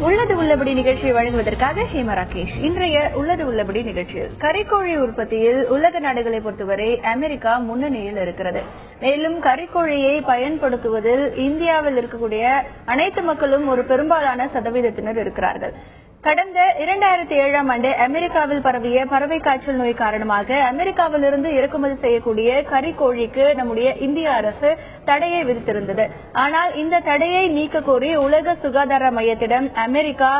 உள்ளது உள்ளபடி நிகழ்ச்சியை வழங்குவதற்காக ஹேமா ராகேஷ். இன்றைய உள்ளது உள்ளபடி நிகழ்ச்சியில் கறிக்கோழி உற்பத்தியில் உலக நாடுகளை பொறுத்தவரை அமெரிக்கா முன்னணியில் இருக்கிறது. மேலும் கறிக்கோழியை பயன்படுத்துவதில் இந்தியாவில் இருக்கக்கூடிய அனைத்து மக்களும் ஒரு பெரும்பாலான சதவீதத்தினர் இருக்கிறார்கள். கடந்த 2007ஆம் ஆண்டு அமெரிக்காவில் பரவிய பறவை காய்ச்சல் நோய் காரணமாக அமெரிக்காவிலிருந்து இறக்குமதி செய்யக்கூடிய கறிக்கோழிக்கு நம்முடைய இந்திய அரசு தடையை விதித்திருந்தது. ஆனால் இந்த தடையை நீக்க கோரி உலக சுகாதார மையத்திடம் அமெரிக்கா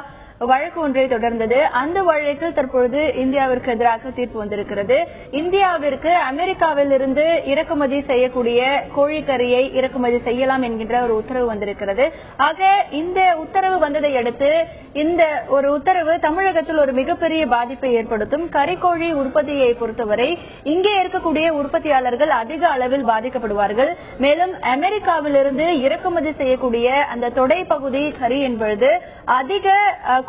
வழக்கு ஒன்றை தொடர்ந்தது. அந்த வழக்கில் தற்பொழுது இந்தியாவிற்கு எதிராக தீர்ப்பு வந்திருக்கிறது. இந்தியாவிற்கு அமெரிக்காவில் இருந்து இறக்குமதி செய்யக்கூடிய கோழிக்கறியை இறக்குமதி செய்யலாம் என்கின்ற ஒரு உத்தரவு வந்திருக்கிறது. ஆக இந்த உத்தரவு வந்ததை அடுத்து இந்த ஒரு உத்தரவு தமிழகத்தில் ஒரு மிகப்பெரிய பாதிப்பை ஏற்படுத்தும். கறிக்கோழி உற்பத்தியை பொறுத்தவரை இங்கே இருக்கக்கூடிய உற்பத்தியாளர்கள் அதிக அளவில் பாதிக்கப்படுவார்கள். மேலும் அமெரிக்காவிலிருந்து இறக்குமதி செய்யக்கூடிய அந்த தொடை பகுதி கறி என்பது அதிக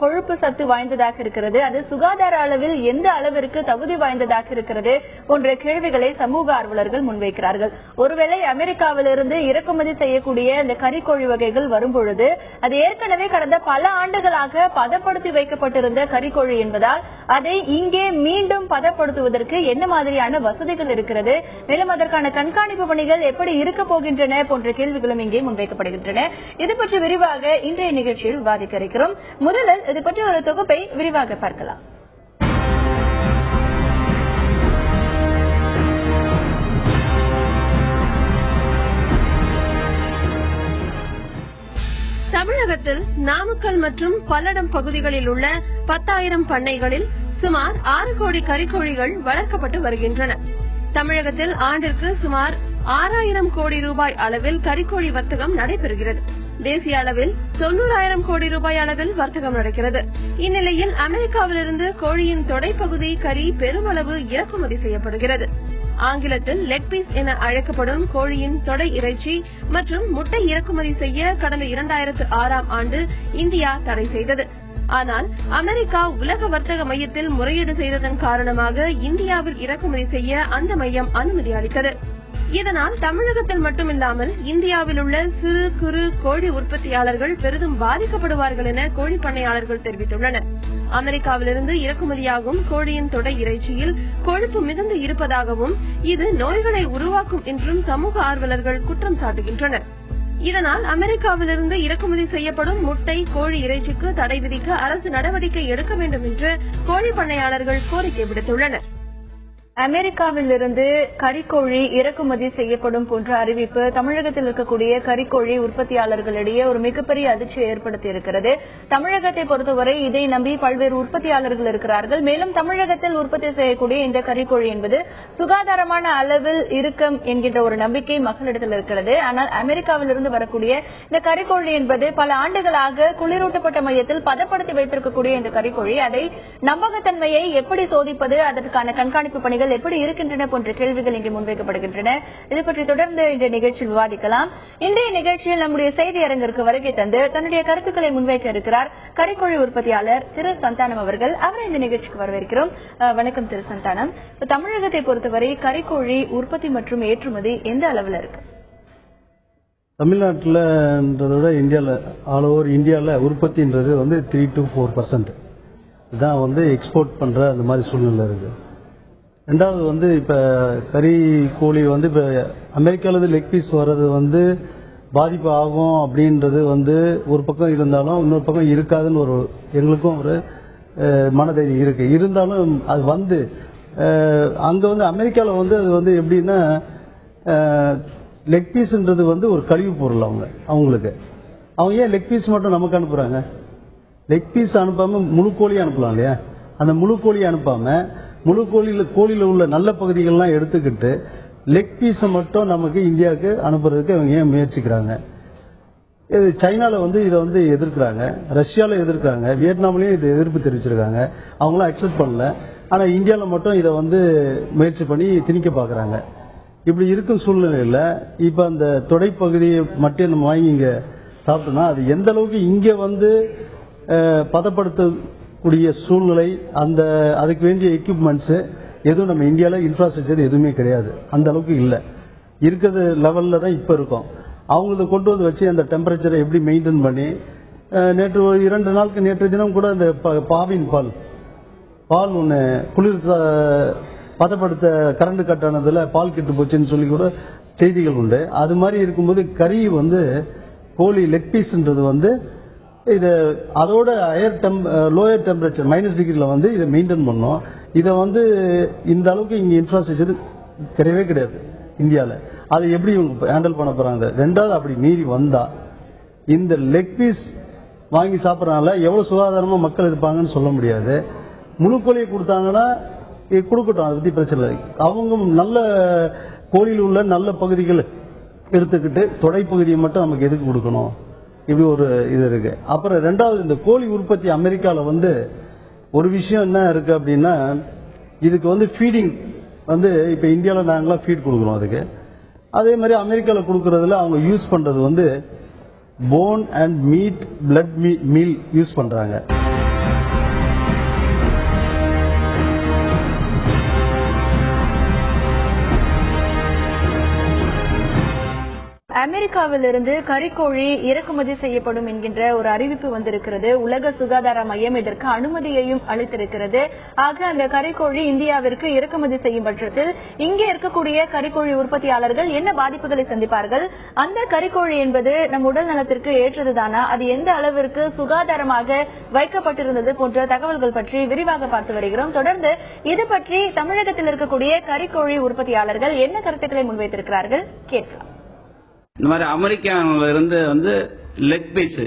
கொழுப்பு சத்து வாய்ந்ததாக இருக்கிறது. அது சுகாதார அளவில் எந்த அளவிற்கு தகுதி வாய்ந்ததாக இருக்கிறது போன்ற கேள்விகளை சமூக ஆர்வலர்கள் முன்வைக்கிறார்கள். ஒருவேளை அமெரிக்காவிலிருந்து இறக்குமதி செய்யக்கூடிய இந்த கறிக்கோழி வகைகள் வரும்பொழுது அது ஏற்கனவே கடந்த பல ஆண்டுகளாக பதப்படுத்தி வைக்கப்பட்டிருந்த கறிக்கோழி என்பதால் அதை இங்கே மீண்டும் பதப்படுத்துவதற்கு என்ன மாதிரியான வசதிகள் இருக்கிறது, மேலும் அதற்கான கண்காணிப்பு பணிகள் எப்படி இருக்க போகின்றன போன்ற கேள்விகளும் இங்கே முன்வைக்கப்படுகின்றன. இது பற்றி விரிவாக இன்றைய நிகழ்ச்சியில் விவாதிக்க இருக்கிறோம். முதலில் இது பற்றி ஒரு தொகுப்பை விரிவாக பார்க்கலாம். தமிழகத்தில் நாமக்கல் மற்றும் பல்லடம் பகுதிகளில் உள்ள 10,000 பண்ணைகளில் சுமார் 6 கோடி கறிக்கோழிகள் வளர்க்கப்பட்டு வருகின்றன. தமிழகத்தில் ஆண்டிற்கு சுமார் 6,000 கோடி ரூபாய் அளவில் கறிக்கோழி வர்த்தகம் நடைபெறுகிறது. தேசிய அளவில் 90,000 கோடி ரூபாய் அளவில் வர்த்தகம் நடக்கிறது. இந்நிலையில் அமெரிக்காவிலிருந்து கோழியின் தொடைப்பகுதி கறி பெருமளவு இறக்குமதி செய்யப்படுகிறது. ஆங்கிலத்தில் லெக் பீஸ் என அழைக்கப்படும் கோழியின் தொடை இறைச்சி மற்றும் முட்டை இறக்குமதி செய்ய கடந்த 2006ஆம் ஆண்டு இந்தியா தடை செய்தது. ஆனால் அமெரிக்கா உலக வர்த்தக மையத்தில் முறையீடு செய்ததன் காரணமாக இந்தியாவில் இறக்குமதி செய்ய அந்த மையம் அனுமதி அளித்தது. இதனால் தமிழகத்தில் மட்டுமில்லாமல் இந்தியாவில் உள்ள சிறு குறு கோழி உற்பத்தியாளர்கள் பெரிதும் பாதிக்கப்படுவார்கள் என கோழி பண்ணையாளர்கள் தெரிவித்துள்ளனர். அமெரிக்காவிலிருந்து இறக்குமதியாகும் கோழியின் தொடை இறைச்சியில் கொழுப்பு மிகுந்து இருப்பதாகவும் இது நோய்களை உருவாக்கும் என்றும் சமூக ஆர்வலர்கள் குற்றம் சாட்டுகின்றனர். இதனால் அமெரிக்காவிலிருந்து இறக்குமதி செய்யப்படும் முட்டை கோழி இறைச்சிக்கு தடை விதிக்க அரசு நடவடிக்கை எடுக்க வேண்டும் என்று கோழி பண்ணையாளர்கள் கோரிக்கை விடுத்துள்ளனர். அமெரிக்காவிலிருந்து கறிக்கோழி இறக்குமதி செய்யப்படும் போன்ற அறிவிப்பு தமிழகத்தில் இருக்கக்கூடிய கறிக்கோழி உற்பத்தியாளர்களிடையே ஒரு மிகப்பெரிய அதிர்ச்சியை ஏற்படுத்தி இருக்கிறது. தமிழகத்தை பொறுத்தவரை இதை நம்பி பல்வேறு உற்பத்தியாளர்கள் இருக்கிறார்கள். மேலும் தமிழகத்தில் உற்பத்தி செய்யக்கூடிய இந்த கறிக்கோழி என்பது சுகாதாரமான அளவில் இருக்கும் என்கின்ற ஒரு நம்பிக்கை மக்களிடத்தில் இருக்கிறது. ஆனால் அமெரிக்காவிலிருந்து வரக்கூடிய இந்த கறிக்கோழி என்பது பல ஆண்டுகளாக குளிரூட்டப்பட்ட மையத்தில் பதப்படுத்தி வைத்திருக்கக்கூடிய இந்த கறிக்கோழி அதை நம்பகத்தன்மையை எப்படி சோதிப்பது, அதற்கான கண்காணிப்பு பணிகள் எப்படி இருக்கின்றன போன்ற கேள்விகள் இங்கே முன்வைக்கப்படுகின்றன. இது பற்றி தொடர்ந்து இந்த நிகழ்ச்சியில் விவாதிக்கலாம். இன்றைய நிகழ்ச்சியில் நம்முடைய செய்தி அரங்கிற்கு வருகை தந்து தன்னுடைய கருத்துக்களை முன்வைக்க இருக்கிறார் கறிக்கோழி உற்பத்தியாளர் திரு சந்தானம் அவர்கள். அவரை இந்த நிகழ்ச்சிக்கு வரவேற்கிறோம். வணக்கம் திரு சந்தானம். தமிழகத்தை பொறுத்தவரை கறிக்கோழி உற்பத்தி மற்றும் ஏற்றுமதி எந்த அளவில் இருக்கு? தமிழ்நாட்டில் இந்தியாவில் ஆல் ஓவர் இந்தியாவில் உற்பத்தின்றது 3 to 4% தான் எக்ஸ்போர்ட் பண்ற அந்த மாதிரி சூழ்நிலை இருக்கு. ரெண்டாவது இப்ப கறி கோழி இப்ப அமெரிக்காவிலிருந்து லெக் பீஸ் வர்றது பாதிப்பு ஆகும் அப்படின்றது ஒரு பக்கம் இருந்தாலும் இன்னொரு பக்கம் இருக்காதுன்னு ஒரு எங்களுக்கும் ஒரு மனதைரியம் இருக்கு. இருந்தாலும் அது அங்க அமெரிக்காவில் அது எப்படின்னா லெக் பீஸ்ன்றது ஒரு கழிவு பொருள் அவங்களுக்கு. அவங்க ஏன் லெக் பீஸ் மட்டும் நமக்கு அனுப்புறாங்க? லெக் பீஸ் அனுப்பாம முழு கோழி அனுப்பலாம் இல்லையா? அந்த முழு கோழி அனுப்பாம முழு கோழியில உள்ள நல்ல பகுதிகள்லாம் எடுத்துக்கிட்டு லெக் பீஸை மட்டும் நமக்கு இந்தியாவுக்கு அனுப்புறதுக்கு அவங்க ஏன் முயற்சிக்கிறாங்க? சைனால இதை எதிர்க்கிறாங்க, ரஷ்யால எதிர்க்கிறாங்க, வியட்நாம்லயும் இதை எதிர்ப்பு தெரிவிச்சிருக்காங்க. அவங்களாம் அக்செப்ட் பண்ணல. ஆனா இந்தியாவில மட்டும் இதை முயற்சி பண்ணி திணிக்க பாக்குறாங்க. இப்படி இருக்கும் சூழ்நிலையில இப்ப அந்த தொடைப்பகுதியை மட்டும் நம்ம வாங்கி இங்க சாப்பிட்டோம்னா அது எந்த அளவுக்கு இங்க பதப்படுத்தக்கூடிய சூழ்நிலை, அதுக்கு வேண்டிய எக்யூப்மெண்ட்ஸ் எதுவும் நம்ம இந்தியாவில் இன்ஃப்ராஸ்ட்ரக்சர் எதுவுமே கிடையாது. அந்த அளவுக்கு இல்லை. இருக்கிற லெவலில் தான் இப்போ இருக்கும். அவங்க கொண்டு வச்சு அந்த டெம்பரேச்சரை எப்படி மெயின்டைன் பண்ணி நேற்று 2 நாளுக்கு நேற்று தினம் கூட இந்த பாவின் பால் ஒன்று குளிர் பதப்படுத்த கரண்ட் கட்டானதுல பால் கெட்டு போச்சுன்னு சொல்லி கூட செய்திகள் உண்டு. அது மாதிரி இருக்கும்போது கறி கோழி லெக் பீஸ்ன்றது இதை அதோட லோயர் டெம்பரேச்சர் -டிகிரியில் இதை மெயின்டைன் பண்ணோம். இதை இந்த அளவுக்கு இங்கே இன்ஃப்ராஸ்ட்ரக்சர் கிடையவே கிடையாது இந்தியாவில். அதை எப்படி இவங்க ஹேண்டில் பண்ண போறாங்க? ரெண்டாவது, அப்படி மீறி வந்தா இந்த லெக் பீஸ் வாங்கி சாப்பிட்றதுனால எவ்வளவு சுகாதாரமா மக்கள் இருப்பாங்கன்னு சொல்ல முடியாது. முழு கோழியை கொடுத்தாங்கன்னா கொடுக்கட்டும், அதை பத்தி பிரச்சனை இல்லை. அவங்க நல்ல கோழியில் உள்ள நல்ல பகுதிகள் எடுத்துக்கிட்டு தொடை பகுதியை மட்டும் நமக்கு எதுக்கு கொடுக்கணும்? இப்படி ஒரு இது இருக்கு. அப்புறம் ரெண்டாவது, இந்த கோழி உற்பத்தி அமெரிக்காவில் ஒரு விஷயம் என்ன இருக்கு அப்படின்னா, இதுக்கு ஃபீடிங் இப்ப இந்தியாவில் நாங்களாம் ஃபீட் கொடுக்குறோம் அதுக்கு. அதே மாதிரி அமெரிக்காவில் கொடுக்கறதுல அவங்க யூஸ் பண்றது phone and meat blood meal use பண்றாங்க. அமெரிக்காவிலிருந்து கறிக்கோழி இறக்குமதி செய்யப்படும் என்கின்ற ஒரு அறிவிப்பு வந்திருக்கிறது. உலக சுகாதார மையம் இதற்கு அனுமதியையும் அளித்திருக்கிறது. ஆக அந்த கறிக்கோழி இந்தியாவிற்கு இறக்குமதி செய்யும் பட்சத்தில் இங்கே இருக்கக்கூடிய கறிக்கோழி உற்பத்தியாளர்கள் என்ன பாதிப்புகளை சந்திப்பார்கள்? அந்த கறிக்கோழி என்பது நம் உடல் நலத்திற்கு ஏற்றதுதானா? அது எந்த அளவிற்கு சுகாதாரமாக வைக்கப்பட்டிருந்தது போன்ற தகவல்கள் பற்றி விரிவாக பார்த்து வருகிறோம். தொடர்ந்து இது பற்றி தமிழகத்தில் இருக்கக்கூடிய கறிக்கோழி உற்பத்தியாளர்கள் என்ன கருத்துக்களை முன்வைத்திருக்கிறார்கள் கேட்கலாம். இந்த மாதிரி அமெரிக்காவில இருந்து லெக் பீஸ்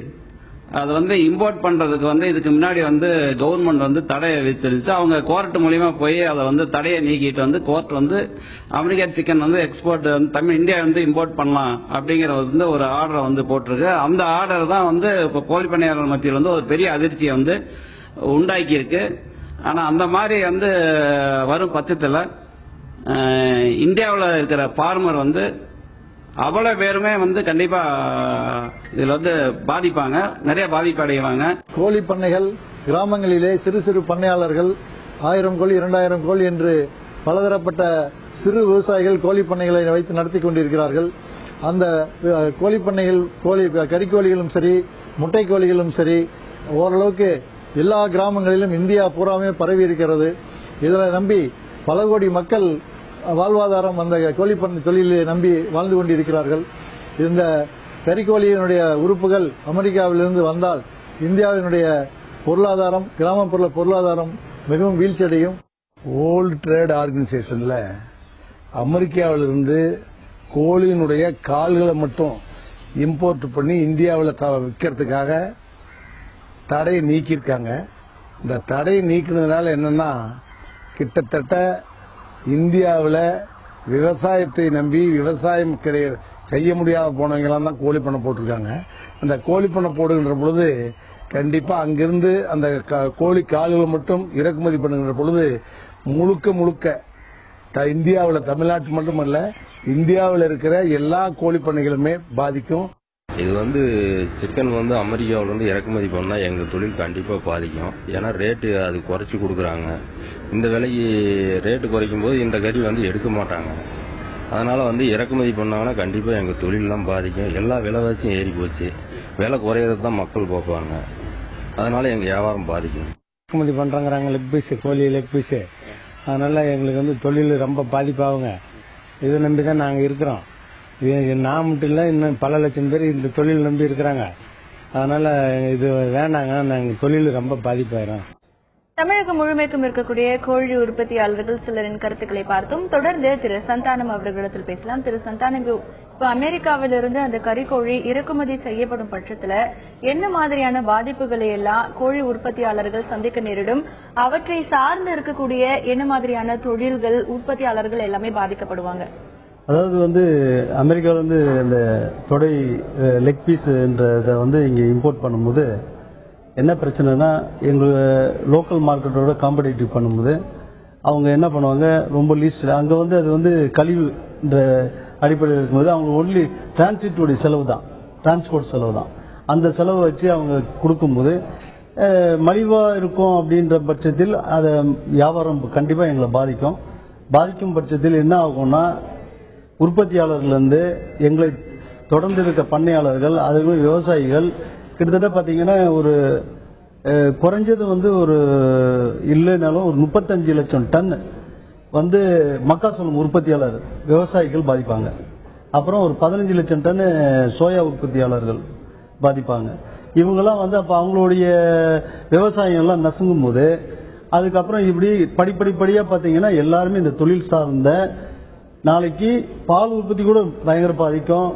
அது இம்போர்ட் பண்றதுக்கு இதுக்கு முன்னாடி கவர்மெண்ட் தடையை விதிச்சிருச்சு. அவங்க கோர்ட் மூலியமா போய் அதை தடையை நீக்கிட்டு court American chicken export India import பண்ணலாம் அப்படிங்கிற ஒரு ஆர்டரை போட்டிருக்கு. அந்த ஆர்டர் தான் இப்ப கோழி பண்ணையாளர் மத்தியில் ஒரு பெரிய அதிர்ச்சியை உண்டாக்கி இருக்கு. ஆனா அந்த மாதிரி வரும் பட்சத்தில் இந்தியாவில் இருக்கிற பார்மர் அவ்வளவு பேருமே கண்டிப்பா இதுல பாதிப்பாங்க, நிறைய பாதிப்பு அடைவாங்க. கோழி பண்ணைகள் கிராமங்களிலே சிறு சிறு பண்ணையாளர்கள் 1000 கோழி 2000 கோழி என்று பலதரப்பட்ட சிறு விவசாயிகள் கோழி பண்ணைகளை வைத்து நடத்தி கொண்டிருக்கிறார்கள். அந்த கோழி பண்ணைகள் கறிக்கோழிகளும் சரி முட்டை கோழிகளும் சரி ஓரளவுக்கு எல்லா கிராமங்களிலும் இந்தியா பூராமே பரவி இருக்கிறது. இதில் நம்பி பல கோடி மக்கள் வாழ்வாதாரம் அந்த கோழிப்பண்ணை தொழிலை நம்பி வாழ்ந்து கொண்டிருக்கிறார்கள். இந்த கறிக்கோழியினுடைய உறுப்புகள் அமெரிக்காவிலிருந்து வந்தால் இந்தியாவினுடைய பொருளாதாரம் கிராமப்புற பொருளாதாரம் மிகவும் வீழ்ச்சியடையும். வேர்ல்டு ட்ரேட் ஆர்கனைசேஷன்ல அமெரிக்காவிலிருந்து கோழியினுடைய கால்களை மட்டும் இம்போர்ட் பண்ணி இந்தியாவில் விற்கிறதுக்காக தடையை நீக்கியிருக்காங்க. இந்த தடையை நீக்கினதுனால என்னன்னா, கிட்டத்தட்ட இந்தியாவில் விவசாயத்தை நம்பி விவசாயம் செய்ய முடியாத போனவங்களாம் தான் கோழி பண்ணை போட்டிருக்காங்க. அந்த கோழி பண்ணை போடுகின்ற பொழுது கண்டிப்பா அங்கிருந்து அந்த கோழி கால்கள் மட்டும் இறக்குமதி பண்ணுகின்ற பொழுது முழுக்க இந்தியாவில் தமிழ்நாட்டு மட்டுமல்ல இந்தியாவில் இருக்கிற எல்லா கோழி பண்ணைகளுமே பாதிக்கும். இது சிக்கன் அமெரிக்காவிலிருந்து இறக்குமதி பண்ணா எங்க தொழில் கண்டிப்பா பாதிக்கும். ஏன்னா ரேட்டு அது குறைச்சி கொடுக்குறாங்க. இந்த விலைக்கு ரேட்டு குறைக்கும் போது இந்த கறி எடுக்க மாட்டாங்க. அதனால இறக்குமதி பண்ணாங்கன்னா கண்டிப்பா எங்க தொழிலெல்லாம் பாதிக்கும். எல்லா விலைவாசியும் ஏறி போச்சு. விலை குறையறது தான் மக்கள் பார்ப்பாங்க. அதனால எங்க வியாபாரம் பாதிக்கும். இறக்குமதி பண்றாங்க லெக் பீஸ், கோழி லெக் பீஸ். அதனால எங்களுக்கு தொழில் ரொம்ப பாதிப்பாகுங்க. இதை நம்பிதான் நாங்க இருக்கிறோம். நான் மட்டும் இல்ல, இன்னும் பல லட்சம் பேர் இந்த தொழில் நம்பி இருக்கிறாங்க. அதனால இது வேண்டாங்க, நாங்க தொழில் ரொம்ப பாதிப்பாயிரும். தமிழகம் முழுமைக்கும் இருக்கக்கூடிய கோழி உற்பத்தியாளர்கள் சிலரின் கருத்துக்களை பார்த்தோம். தொடர்ந்து திரு சந்தானம் அவர்களிடத்தில் பேசலாம். திரு சந்தானம், இப்ப அமெரிக்காவிலிருந்து அந்த கறிக்கோழி இறக்குமதி செய்யப்படும் பட்சத்துல என்ன மாதிரியான பாதிப்புகளை எல்லாம் கோழி உற்பத்தியாளர்கள் சந்திக்க நேரிடும்? அவற்றை சார்ந்து இருக்கக்கூடிய என்ன மாதிரியான தொழில்கள் உற்பத்தியாளர்கள் எல்லாமே பாதிக்கப்படுவாங்க? அதாவது அமெரிக்காவிலிருந்து இந்த தொடை லெக் பீஸ் என்றதை இங்க இம்போர்ட் பண்ணும்போது என்ன பிரச்சனைனா, எங்க லோக்கல் மார்க்கெட்டோட காம்படிட்டிவ் பண்ணும்போது அவங்க என்ன பண்ணுவாங்க, ரொம்ப லீஸ்ட் அங்க அது கழிவு என்ற அடிப்படையில் இருக்கும்போது அவங்க ஒன்லி டிரான்சிட்டோட செலவு தான், டிரான்ஸ்போர்ட் செலவு தான். அந்த செலவை வச்சு அவங்க கொடுக்கும்போது மலிவா இருக்கும் அப்படின்ற பட்சத்தில் அதை வியாபாரம் கண்டிப்பா எங்களை பாதிக்கும் பட்சத்தில் என்ன ஆகும்னா, உற்பத்தியாளர்ல இருந்து எங்களை தொடர்ந்து இருக்க பண்ணையாளர்கள், அதுவும் விவசாயிகள் கிட்டத்தட்ட பாத்தீங்கன்னா ஒரு குறைஞ்சது வந்து ஒரு இல்லைனாலும் ஒரு 35 லட்சம் டன் வந்து மக்காச்சோளம் உற்பத்தியாளர் விவசாயிகள் பாதிப்பாங்க. அப்புறம் ஒரு 15 லட்சம் டன் சோயா உற்பத்தியாளர்கள் பாதிப்பாங்க. இவங்கெல்லாம் வந்து அப்ப அவங்களுடைய விவசாயம் எல்லாம் நசுங்கும் போது அதுக்கப்புறம் இப்படி படிப்படிப்படியா பாத்தீங்கன்னா எல்லாருமே இந்த தொழில் சார்ந்த நாளைக்கு பால் உற்பத்தி கூட பயங்கர பாதிக்கும்,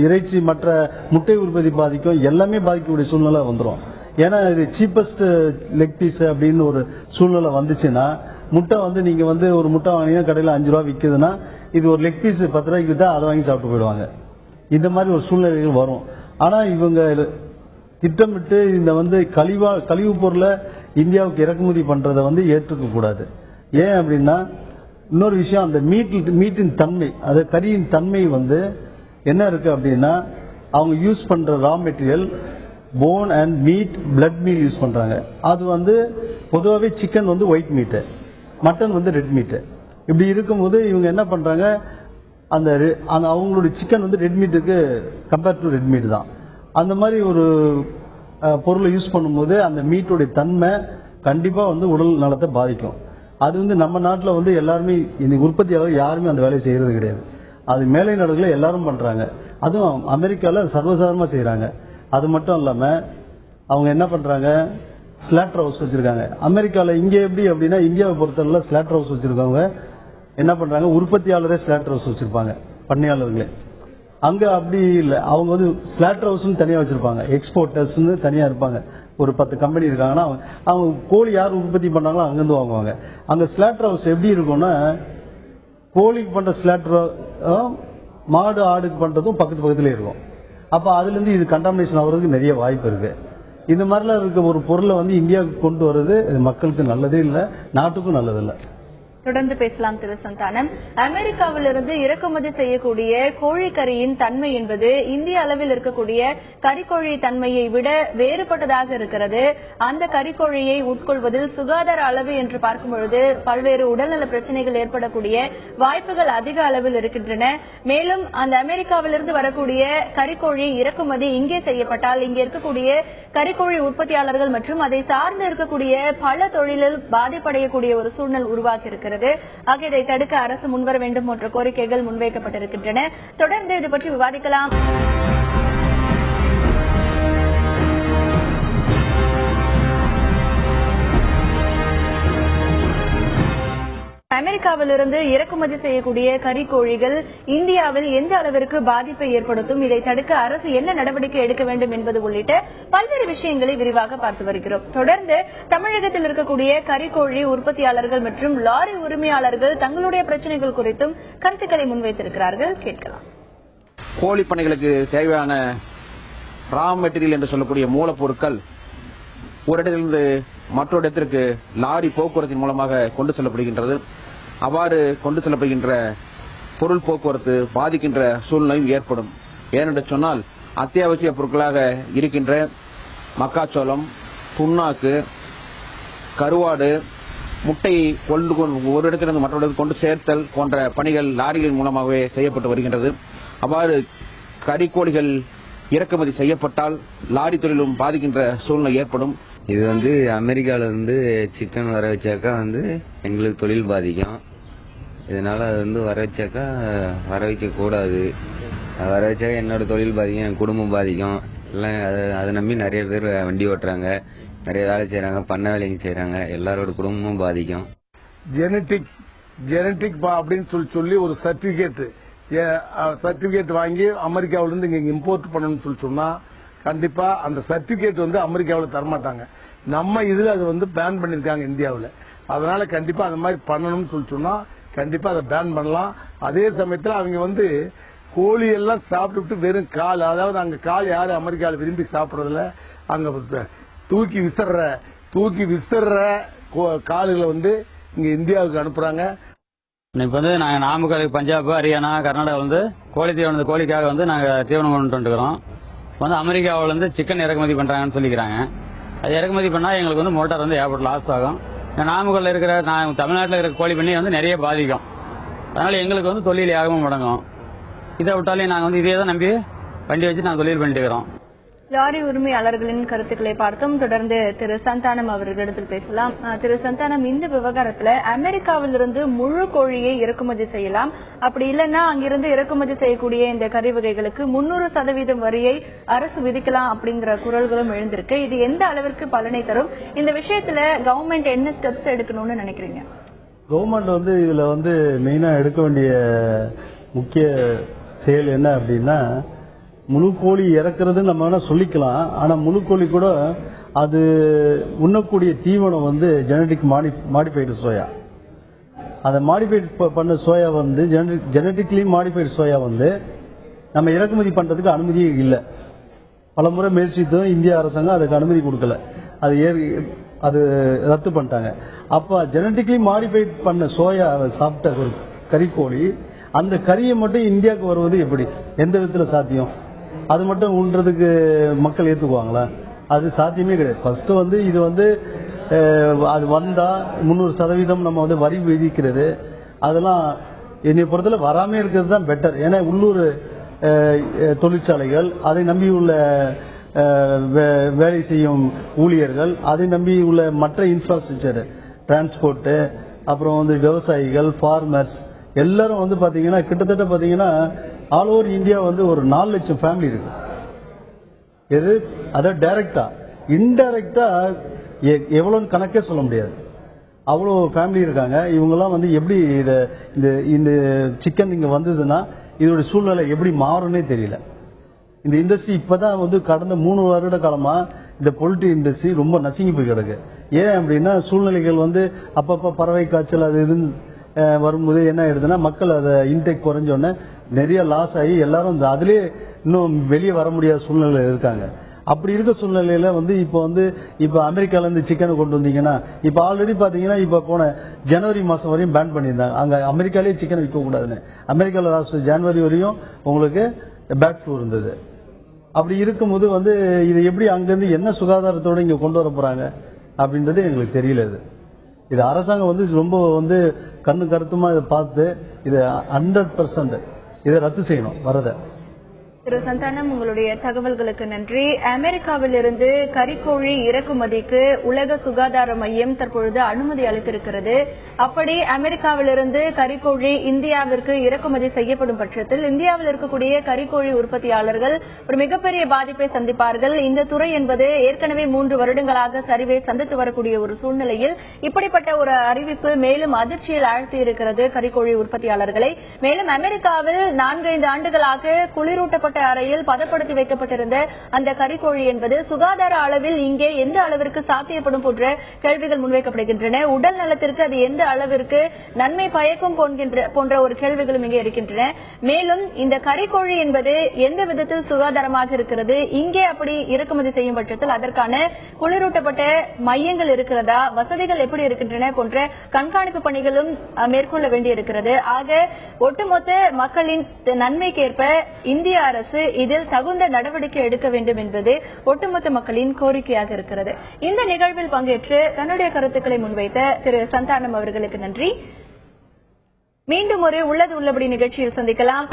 இறைச்சி மற்ற முட்டை உற்பத்தி பாதிக்கும், எல்லாமே பாதிக்கக்கூடிய சூழ்நிலை வந்துடும். ஏன்னா இது சீப்பஸ்ட் லெக் பீஸ் அப்படின்னு ஒரு சூழ்நிலை வந்துச்சுன்னா முட்டை வந்து நீங்க வந்து ஒரு முட்டை வாங்கினீங்கன்னா கடையில் 5 ரூபா விற்குதுன்னா இது ஒரு லெக் பீஸ் 10 ரூபாய்க்கு வித்தா அதை வாங்கி சாப்பிட்டு போயிடுவாங்க. இந்த மாதிரி ஒரு சூழ்நிலைகள் வரும். ஆனா இவங்க திட்டமிட்டு இந்த வந்து கழிவு பொருளை இந்தியாவுக்கு இறக்குமதி பண்றதை வந்து ஏற்றுக்க கூடாது. ஏன் அப்படின்னா இன்னொரு விஷயம், அந்த மீட்டின் தன்மை, அது கறியின் தன்மை வந்து என்ன இருக்கு அப்படின்னா அவங்க யூஸ் பண்ற raw material bone and meat, blood meat use பண்றாங்க. அது வந்து பொதுவாகவே சிக்கன் வந்து ஒயிட் மீட்டு, மட்டன் வந்து ரெட் மீட்டு. இப்படி இருக்கும்போது இவங்க என்ன பண்றாங்க, அந்த அவங்களுடைய சிக்கன் வந்து ரெட் மீட்டுக்கு கம்பேர் டு ரெட் மீட் தான். அந்த மாதிரி ஒரு பொருளை யூஸ் பண்ணும்போது அந்த மீட்டோடைய தன்மை கண்டிப்பா வந்து உடல் நலத்தை பாதிக்கும். அது வந்து நம்ம நாட்டில் வந்து எல்லாருமே இன்னைக்கு உற்பத்தியாளர் யாருமே அந்த வேலையை செய்யறது கிடையாது. அது மேலை நாடுகளில் எல்லாரும் பண்றாங்க. அதுவும் அமெரிக்காவில் சர்வசாதாரணமா செய்யறாங்க. அது மட்டும் இல்லாம அவங்க என்ன பண்றாங்க, ஸ்லாட்டர் ஹவுஸ் வச்சிருக்காங்க. அமெரிக்காவில் இங்க எப்படி அப்படின்னா இந்தியாவை பொறுத்தவரை ஸ்லாட்டர் ஹவுஸ் வச்சிருக்கவங்க என்ன பண்றாங்க, உற்பத்தியாளரே ஸ்லாட்டர் ஹவுஸ் வச்சிருப்பாங்க, பண்ணையாளர்களே. அங்க அப்படி இல்லை, அவங்க வந்து ஸ்லாட்டர் ஹவுஸ் தனியா வச்சிருப்பாங்க, எக்ஸ்போர்ட்டர்ஸ் தனியா இருப்பாங்க. ஒரு 10 கம்பெனி இருக்காங்கன்னா அவங்க கோழி யார் உற்பத்தி பண்றாங்களோ அங்கிருந்து வாங்குவாங்க. அங்க ஸ்லாட்டர் ஹவுஸ் எப்படி இருக்கும்னா கோழிக்கு பண்ற ஸ்லாட்டர் மாடு ஆடுக்கு பண்றதும் பக்கத்துல இருக்கும். அப்ப அதுல இருந்து இது கண்டாமினேஷன் ஆகிறதுக்கு நிறைய வாய்ப்பு இருக்கு. இந்த மாதிரிலாம் இருக்க ஒரு பொருளை வந்து இந்தியாவுக்கு கொண்டு வர்றது மக்களுக்கு நல்லதே இல்லை, நாட்டுக்கும் நல்லதில்லை. தொடர்ந்து பேசலாம் திரு சந்தானம். அமெரிக்காவிலிருந்து இறக்குமதி செய்யக்கூடிய கோழிக்கறியின் தன்மை என்பது இந்திய அளவில் இருக்கக்கூடிய கறிக்கோழி தன்மையை விட வேறுபட்டதாக இருக்கிறது. அந்த கறிக்கோழியை உட்கொள்வதில் சுகாதார அளவு என்று பார்க்கும் பொழுது பல்வேறு உடல்நல பிரச்சனைகள் ஏற்படக்கூடிய வாய்ப்புகள் அதிக அளவில் இருக்கின்றன. மேலும் அந்த அமெரிக்காவிலிருந்து வரக்கூடிய கறிக்கோழி இறக்குமதி இங்கே செய்யப்பட்டால் இங்கே இருக்கக்கூடிய கறிக்கோழி உற்பத்தியாளர்கள் மற்றும் அதை சார்ந்து இருக்கக்கூடிய பல தொழிலில் பாதிப்படையக்கூடிய ஒரு சூழ்நிலை உருவாக்கி இருக்கிறது. ஆக இதை தடுக்க அரசு முன்வர வேண்டும் போன்ற கோரிக்கைகள் முன்வைக்கப்பட்டிருக்கின்றன. தொடர்ந்து இது பற்றி விவாதிக்கலாம். அமெரிக்காவிலிருந்து இறக்குமதி செய்யக்கூடிய கறிக்கோழிகள் இந்தியாவில் எந்த அளவிற்கு பாதிப்பை ஏற்படுத்தும், இதை தடுக்க அரசு என்ன நடவடிக்கை எடுக்க வேண்டும் என்பது உள்ளிட்ட பல்வேறு விஷயங்களை விரிவாக பார்த்து வருகிறோம். தொடர்ந்து தமிழகத்தில் இருக்கக்கூடிய கறிக்கோழி உற்பத்தியாளர்கள் மற்றும் லாரி உரிமையாளர்கள் தங்களுடைய பிரச்சனைகள் குறித்தும் கருத்துக்களை முன்வைத்திருக்கிறார்கள். கேட்கலாம். கோழி பண்ணைகளுக்கு தேவையான ரா மெட்டீரியல் என்று சொல்லக்கூடிய மூலப்பொருட்கள் ஒரு இடத்திலிருந்து மற்றொரு இடத்திற்கு லாரி போக்குவரத்தின் மூலமாக கொண்டு செல்லப்படுகின்றது. அவ்வாறு கொண்டு செல்லப்படுகின்ற பொருள் போக்குவரத்து பாதிக்கின்ற சூழ்நிலையும் ஏற்படும். ஏனென்று சொன்னால் அத்தியாவசிய பொருட்களாக இருக்கின்ற மக்காச்சோளம், புண்ணாக்கு, கருவாடு, முட்டையை ஒரு இடத்திலிருந்து மற்றொரு இடத்துக்கு கொண்டு சேர்த்தல் போன்ற பணிகள் லாரிகளின் மூலமாகவே செய்யப்பட்டு வருகின்றது. அவ்வாறு கறிக்கோழிகள் இறக்குமதி செய்யப்பட்டால் லாரி தொழிலும் பாதிக்கின்ற சூழ்நிலை ஏற்படும். இது வந்து அமெரிக்கால இருந்து சிக்கன் வர வச்சாக்கா வந்து எங்களுக்கு தொழில் பாதிக்கும். இதனால அது வந்து வர வச்சாக்கா வர வைக்க கூடாது. வர வச்சாக்கா என்னோட தொழில் பாதிக்கும், என் குடும்பம் பாதிக்கும். எல்லாம் அதை நம்பி நிறைய பேர் வண்டி ஓட்டுறாங்க, நிறைய வேலை செய்யறாங்க, பண்ண வேலைங்க செய்யறாங்க. எல்லாரோட குடும்பமும் பாதிக்கும். ஜெனட்டிக் அப்படின்னு சொல்லி ஒரு சர்டிபிகேட் வாங்கி அமெரிக்காவிலிருந்து இங்க இம்போர்ட் பண்ணணும்னு சொல்லி சொன்னா கண்டிப்பா அந்த சர்டிபிகேட் வந்து அமெரிக்காவில் தரமாட்டாங்க. நம்ம இதுல அது வந்து பேன் பண்ணிருக்காங்க இந்தியாவில். அதனால கண்டிப்பா அந்த மாதிரி பண்ணணும்னு சொல்லி சொன்னா கண்டிப்பா அதை பேன் பண்ணலாம். அதே சமயத்தில் அவங்க வந்து கோழி எல்லாம் சாப்பிட்டு வெறும் கால், அதாவது அங்க கால் யாரும் அமெரிக்காவில் விரும்பி சாப்பிடறதில்ல, அங்க தூக்கி விசிற கால்களை வந்து இங்க இந்தியாவுக்கு அனுப்புறாங்க. இப்ப வந்து நாங்க நாமக்கல், பஞ்சாப், ஹரியானா, கர்நாடகா வந்து கோழிக்காக வந்து நாங்க தீவனம் கொண்டு வந்துக்கிறோம். வந்து அமெரிக்காவில இருந்து சிக்கன் இறக்குமதி பண்றாங்கன்னு சொல்லிக்கிறாங்க. அது இறக்குமதி பண்ணா எங்களுக்கு வந்து மோட்டார் வந்து ஏற்பட்டு லாஸ் ஆகும். நாமக்கல்ல இருக்கிற தமிழ்நாட்டில் இருக்கிற கோழி பண்ணி வந்து நிறைய பாதிக்கும். அதனால எங்களுக்கு வந்து தொழில் யாகவும் முடங்கும். இதை விட்டாலே நாங்க வந்து இதே தான் நம்பி வண்டி வச்சு நாங்க தொழில் பண்ணிட்டு இருக்கிறோம். லாரி உரிமையாளர்களின் கருத்துக்களை பார்த்தோம். தொடர்ந்து திரு சந்தானம் அவர்களிடத்தில் பேசலாம். திரு சந்தானம், இந்த விவகாரத்துல அமெரிக்காவிலிருந்து முழு கோழியை இறக்குமதி செய்யலாம், அப்படி இல்லைன்னா அங்கிருந்து இறக்குமதி செய்யக்கூடிய இந்த கறி வகைகளுக்கு 300% வரியை அரசு விதிக்கலாம் அப்படிங்கிற குரல்களும் எழுந்திருக்கு. இது எந்த அளவிற்கு பலனை தரும்? இந்த விஷயத்துல கவர்மெண்ட் என்ன ஸ்டெப்ஸ் எடுக்கணும்னு நினைக்கிறீங்க? கவர்மெண்ட் இதுல மெயினா எடுக்க வேண்டிய முக்கிய செயல் என்ன அப்படின்னா, முழு கோழி இறக்குறது நம்ம வேணா சொல்லிக்கலாம். ஆனா முழு கோழி கூட அது உண்ணக்கூடிய தீவனம் ஜெனடிக் மாடிஃபைடு சோயா. அதை மாடிஃபைட் பண்ண சோயா ஜெனடிக்லி மாடிஃபைடு சோயா நம்ம இறக்குமதி பண்றதுக்கு அனுமதியே இல்லை. பல முறை முயற்சித்தும் இந்திய அரசாங்கம் அதுக்கு அனுமதி கொடுக்கல, அது ரத்து பண்ணிட்டாங்க. அப்ப ஜெனடிக்லி மாடிஃபைட் பண்ண சோயா சாப்பிட்ட ஒரு கறிக்கோழி, அந்த கறியை மட்டும் இந்தியாவுக்கு வருவது எப்படி, எந்த விதத்துல சாத்தியம்? அது மட்டும் உண்றதுக்கு மக்கள் ஏத்துக்குவாங்களா? அது சாத்தியமே கிடையாது. ஃபர்ஸ்ட் இது அது வந்தா 300% நம்ம வரி விதிக்கிறது, அதெல்லாம் என்னை பொறுத்தல வராமே இருக்கிறது தான் பெட்டர். ஏன்னா உள்ளூர் தொழிற்சாலைகள், அதை நம்பியுள்ள வேலை செய்யும் ஊழியர்கள், அதை நம்பி உள்ள மற்ற இன்ஃப்ராஸ்ட்ரக்சர், டிரான்ஸ்போர்ட், அப்புறம் விவசாயிகள், ஃபார்மர்ஸ் எல்லாரும் பாத்தீங்கன்னா கிட்டத்தட்ட பாத்தீங்கன்னா ஆல் ஓவர் இந்தியா ஒரு 4 லட்சம் ஃபேமிலி இருக்கு. எது அதாவது டைரக்டா, இன்டைரக்டா எவ்வளவுன்னு கணக்கே சொல்ல முடியாது, அவ்வளோ ஃபேமிலி இருக்காங்க. இவங்கெல்லாம் எப்படி இந்த சிக்கன் இங்க வந்ததுன்னா இதோட சூழ்நிலை எப்படி மாறும்னே தெரியல. இந்த இண்டஸ்ட்ரி இப்பதான் கடந்த 3 வருட காலமா இந்த பொலிட்ரி இண்டஸ்ட்ரி ரொம்ப நசுங்கி போய் கிடக்கு. ஏன் அப்படின்னா சூழ்நிலைகள் அப்பப்ப பறவை காய்ச்சல் அது இதுன்னு வரும்போது என்ன ஆயிடுதுன்னா, மக்கள் அதை இன்டேக் குறைஞ்சோடனே நிறைய லாஸ் ஆகி எல்லாரும் அதுலயே இன்னும் வெளியே வர முடியாத சூழ்நிலை இருக்காங்க. அப்படி இருக்க சூழ்நிலையில இப்ப அமெரிக்கால இருந்து சிக்கனை கொண்டு வந்தீங்கன்னா, இப்ப ஆல்ரெடி பாத்தீங்கன்னா இப்ப போன ஜனவரி மாசம் வரையும் பேன் பண்ணியிருந்தாங்க. அங்க அமெரிக்காலேயே சிக்கன் விற்க கூடாதுன்னு. அமெரிக்கால லாஸ்ட் ஜனவரி வரையும் உங்களுக்கு பேட் ஃப்ளூ இருந்தது. அப்படி இருக்கும்போது இது எப்படி அங்கிருந்து என்ன சுகாதாரத்தோட இங்க கொண்டு வர போறாங்க அப்படின்றது எங்களுக்கு தெரியல. இது அரசாங்கம் ரொம்ப கண்ணு கருத்துமா இதை பார்த்து இதை 100% இதை ரத்து செய்யணும் வரத. திரு சந்தானம், உங்களுடைய தகவல்களுக்கு நன்றி. அமெரிக்காவிலிருந்து கறிக்கோழி இறக்குமதிக்கு உலக சுகாதார மையம் தற்பொழுது அனுமதி அளித்திருக்கிறது. அப்படி அமெரிக்காவிலிருந்து கறிக்கோழி இந்தியாவிற்கு இறக்குமதி செய்யப்படும் பட்சத்தில் இந்தியாவில் இருக்கக்கூடிய கறிக்கோழி உற்பத்தியாளர்கள் ஒரு மிகப்பெரிய பாதிப்பை சந்திப்பார்கள். இந்த துறை என்பது ஏற்கனவே 3 வருடங்களாக சரிவை சந்தித்து வரக்கூடிய ஒரு சூழ்நிலையில் இப்படிப்பட்ட ஒரு அறிவிப்பு மேலும் அதிர்ச்சியில் ஆழ்த்தி இருக்கிறது கறிக்கோழி உற்பத்தியாளர்களை. மேலும் அமெரிக்காவில் 4-5 ஆண்டுகளாக குளிரூட்டப்பட்ட அறையில் பதப்படுத்தி வைக்கப்பட்டிருந்த அந்த கறிக்கோழி என்பது சுகாதார அளவில் இங்கே எந்த அளவிற்கு சாத்தியப்படும் போன்ற கேள்விகள் முன்வைக்கப்படுகின்றன. உடல் நலத்திற்கு அது எந்த அளவிற்கு நன்மை பயக்கும் போன்ற ஒரு கேள்விகளும் இங்கே இருக்கின்றன. மேலும் இந்த கறிக்கோழி என்பது எந்த விதத்தில் சுகாதாரமாக இருக்கிறது, இங்கே அப்படி இறக்குமதி செய்யும் பட்சத்தில் அதற்கான குளிரூட்டப்பட்ட மையங்கள் இருக்கிறதா, வசதிகள் எப்படி இருக்கின்றன போன்ற கண்காணிப்பு பணிகளும் மேற்கொள்ள வேண்டியிருக்கிறது. ஆக ஒட்டுமொத்த மக்களின் நன்மைக்கேற்ப இந்திய அரசு இதில் தகுந்த நடவடிக்கை எடுக்க வேண்டும் என்பது ஒட்டுமொத்த மக்களின் கோரிக்கையாக இருக்கிறது. இந்த நிகழ்வில் பங்கேற்று தன்னுடைய கருத்துக்களை முன்வைத்த திரு சந்தானம் அவர்களுக்கு நன்றி. மீண்டும் ஒரு உள்ளது உள்ளபடி நிகழ்ச்சியில் சந்திக்கலாம்.